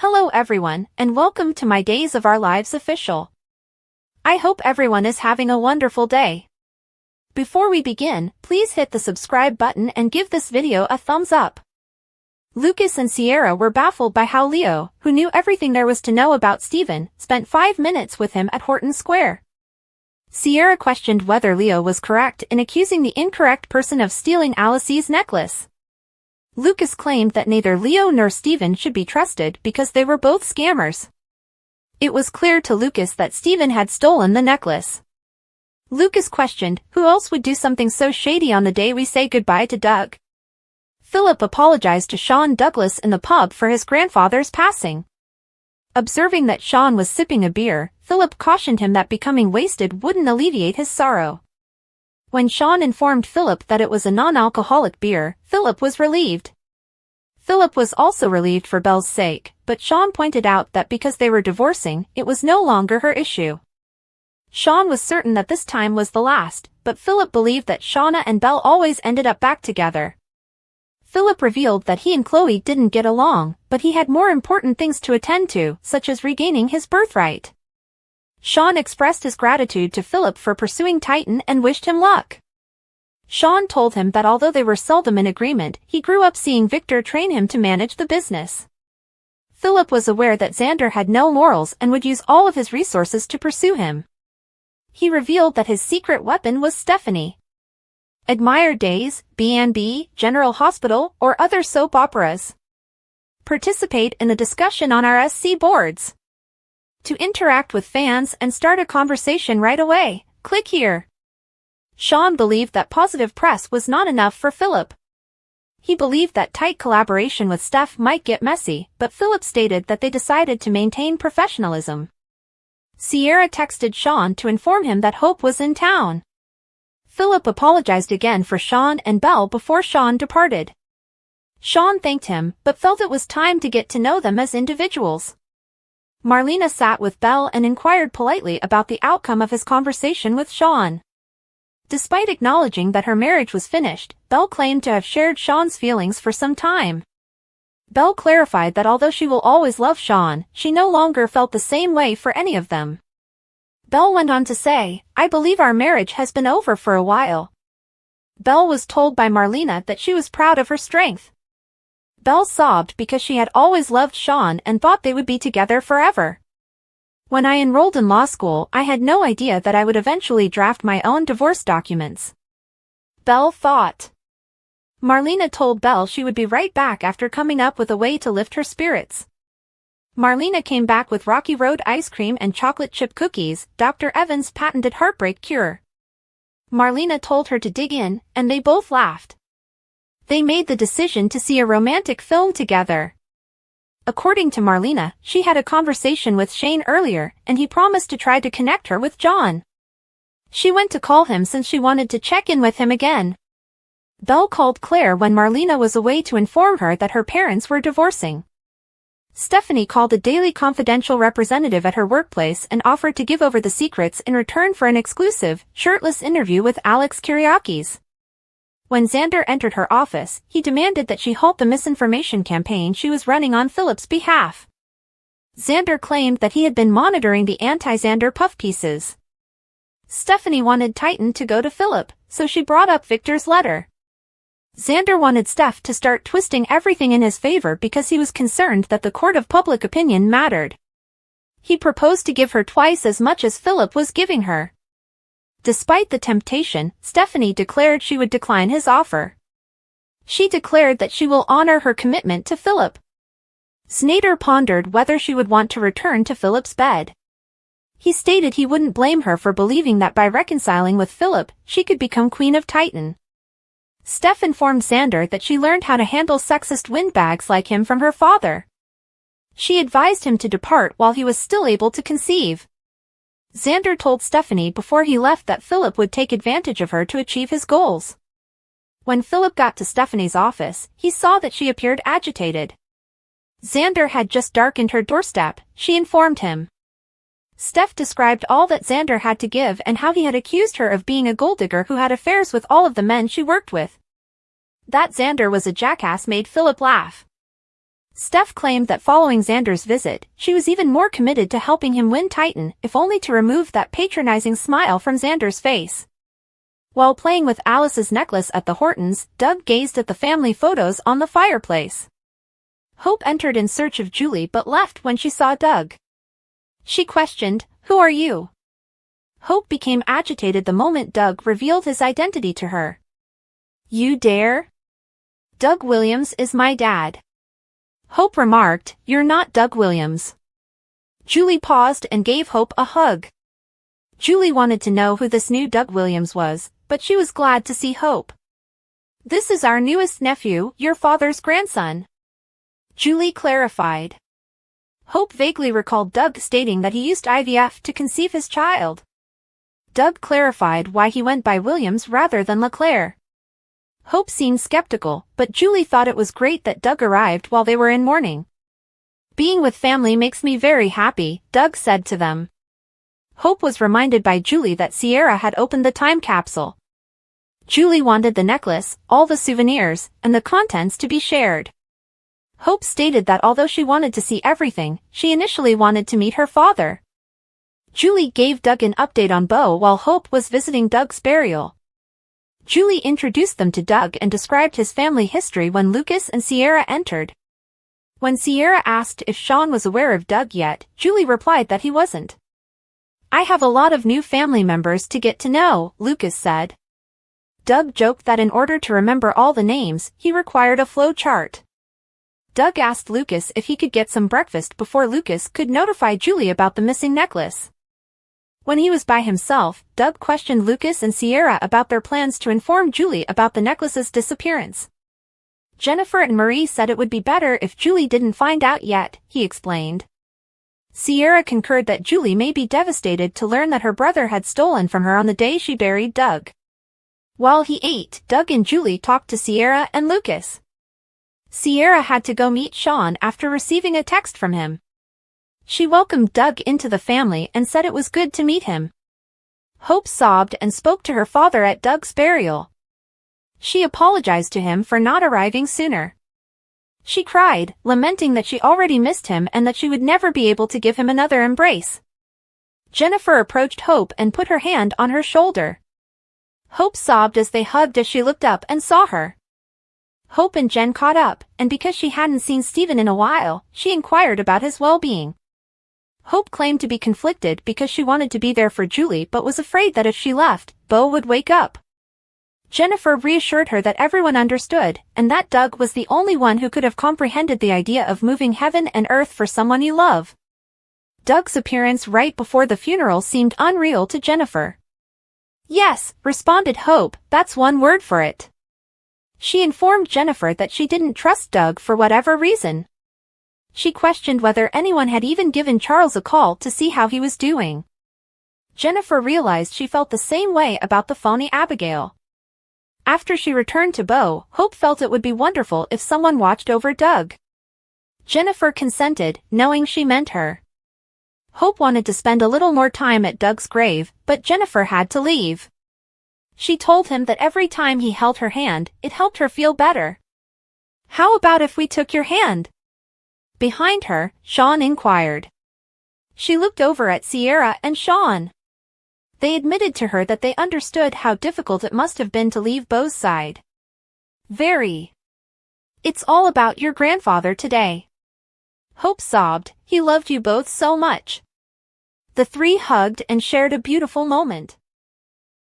Hello everyone, and welcome to my Days of Our Lives official. I hope everyone is having a wonderful day. Before we begin, please hit the subscribe button and give this video a thumbs up. Lucas and Sierra were baffled by how Leo, who knew everything there was to know about Stephen, spent 5 minutes with him at Horton Square. Sierra questioned whether Leo was correct in accusing the incorrect person of stealing Alice's necklace. Lucas claimed that neither Leo nor Stephen should be trusted because they were both scammers. It was clear to Lucas that Stephen had stolen the necklace. Lucas questioned, who else would do something so shady on the day we say goodbye to Doug? Philip apologized to Sean Douglas in the pub for his grandfather's passing. Observing that Sean was sipping a beer, Philip cautioned him that becoming wasted wouldn't alleviate his sorrow. When Sean informed Philip that it was a non-alcoholic beer, Philip was relieved. Philip was also relieved for Belle's sake, but Sean pointed out that because they were divorcing, it was no longer her issue. Sean was certain that this time was the last, but Philip believed that Shauna and Belle always ended up back together. Philip revealed that he and Chloe didn't get along, but he had more important things to attend to, such as regaining his birthright. Sean expressed his gratitude to Philip for pursuing Titan and wished him luck. Sean told him that although they were seldom in agreement, he grew up seeing Victor train him to manage the business. Philip was aware that Xander had no morals and would use all of his resources to pursue him. He revealed that his secret weapon was Stephanie. Admire Days, B&B, General Hospital, or other soap operas. Participate in the discussion on our SC boards. To interact with fans and start a conversation right away, click here. Sean believed that positive press was not enough for Philip. He believed that tight collaboration with Steph might get messy, but Philip stated that they decided to maintain professionalism. Sierra texted Sean to inform him that Hope was in town. Philip apologized again for Sean and Belle before Sean departed. Sean thanked him, but felt it was time to get to know them as individuals. Marlena sat with Belle and inquired politely about the outcome of his conversation with Sean. Despite acknowledging that her marriage was finished, Belle claimed to have shared Sean's feelings for some time. Belle clarified that although she will always love Sean, she no longer felt the same way for any of them. Belle went on to say, "I believe our marriage has been over for a while." Belle was told by Marlena that she was proud of her strength. Belle sobbed because she had always loved Sean and thought they would be together forever. "When I enrolled in law school, I had no idea that I would eventually draft my own divorce documents," Belle thought. Marlena told Belle she would be right back after coming up with a way to lift her spirits. Marlena came back with Rocky Road ice cream and chocolate chip cookies, Dr. Evans' patented heartbreak cure. Marlena told her to dig in, and they both laughed. They made the decision to see a romantic film together. According to Marlena, she had a conversation with Shane earlier, and he promised to try to connect her with John. She went to call him since she wanted to check in with him again. Belle called Claire when Marlena was away to inform her that her parents were divorcing. Stephanie called a Daily Confidential representative at her workplace and offered to give over the secrets in return for an exclusive, shirtless interview with Alex Kyriakis. When Xander entered her office, he demanded that she halt the misinformation campaign she was running on Philip's behalf. Xander claimed that he had been monitoring the anti-Xander puff pieces. Stephanie wanted Titan to go to Philip, so she brought up Victor's letter. Xander wanted Steph to start twisting everything in his favor because he was concerned that the court of public opinion mattered. He proposed to give her twice as much as Philip was giving her. Despite the temptation, Stephanie declared she would decline his offer. She declared that she will honor her commitment to Philip. Snyder pondered whether she would want to return to Philip's bed. He stated he wouldn't blame her for believing that by reconciling with Philip, she could become Queen of Titan. Steph informed Xander that she learned how to handle sexist windbags like him from her father. She advised him to depart while he was still able to conceive. Xander told Stephanie before he left that Philip would take advantage of her to achieve his goals. When Philip got to Stephanie's office, he saw that she appeared agitated. Xander had just darkened her doorstep, she informed him. Steph described all that Xander had to give and how he had accused her of being a gold digger who had affairs with all of the men she worked with. That Xander was a jackass made Philip laugh. Steph claimed that following Xander's visit, she was even more committed to helping him win Titan, if only to remove that patronizing smile from Xander's face. While playing with Alice's necklace at the Hortons, Doug gazed at the family photos on the fireplace. Hope entered in search of Julie but left when she saw Doug. She questioned, "Who are you?" Hope became agitated the moment Doug revealed his identity to her. "You dare? Doug Williams is my dad." Hope remarked, "You're not Doug Williams." Julie paused and gave Hope a hug. Julie wanted to know who this new Doug Williams was, but she was glad to see Hope. "This is our newest nephew, your father's grandson," Julie clarified. Hope vaguely recalled Doug stating that he used IVF to conceive his child. Doug clarified why he went by Williams rather than LeClaire. Hope seemed skeptical, but Julie thought it was great that Doug arrived while they were in mourning. "Being with family makes me very happy," Doug said to them. Hope was reminded by Julie that Sierra had opened the time capsule. Julie wanted the necklace, all the souvenirs, and the contents to be shared. Hope stated that although she wanted to see everything, she initially wanted to meet her father. Julie gave Doug an update on Beau while Hope was visiting Doug's burial. Julie introduced them to Doug and described his family history when Lucas and Sierra entered. When Sierra asked if Sean was aware of Doug yet, Julie replied that he wasn't. "I have a lot of new family members to get to know," Lucas said. Doug joked that in order to remember all the names, he required a flow chart. Doug asked Lucas if he could get some breakfast before Lucas could notify Julie about the missing necklace. When he was by himself, Doug questioned Lucas and Sierra about their plans to inform Julie about the necklace's disappearance. Jennifer and Marie said it would be better if Julie didn't find out yet, he explained. Sierra concurred that Julie may be devastated to learn that her brother had stolen from her on the day she buried Doug. While he ate, Doug and Julie talked to Sierra and Lucas. Sierra had to go meet Sean after receiving a text from him. She welcomed Doug into the family and said it was good to meet him. Hope sobbed and spoke to her father at Doug's burial. She apologized to him for not arriving sooner. She cried, lamenting that she already missed him and that she would never be able to give him another embrace. Jennifer approached Hope and put her hand on her shoulder. Hope sobbed as they hugged as she looked up and saw her. Hope and Jen caught up, and because she hadn't seen Steven in a while, she inquired about his well-being. Hope claimed to be conflicted because she wanted to be there for Julie but was afraid that if she left, Beau would wake up. Jennifer reassured her that everyone understood, and that Doug was the only one who could have comprehended the idea of moving heaven and earth for someone you love. Doug's appearance right before the funeral seemed unreal to Jennifer. "Yes," responded Hope, "that's one word for it." She informed Jennifer that she didn't trust Doug for whatever reason. She questioned whether anyone had even given Charles a call to see how he was doing. Jennifer realized she felt the same way about the phony Abigail. After she returned to Beau, Hope felt it would be wonderful if someone watched over Doug. Jennifer consented, knowing she meant her. Hope wanted to spend a little more time at Doug's grave, but Jennifer had to leave. She told him that every time he held her hand, it helped her feel better. "How about if we took your hand?" Behind her, Sean inquired. She looked over at Sierra and Sean. They admitted to her that they understood how difficult it must have been to leave Beau's side. "Very. It's all about your grandfather today." Hope sobbed, "He loved you both so much." The three hugged and shared a beautiful moment.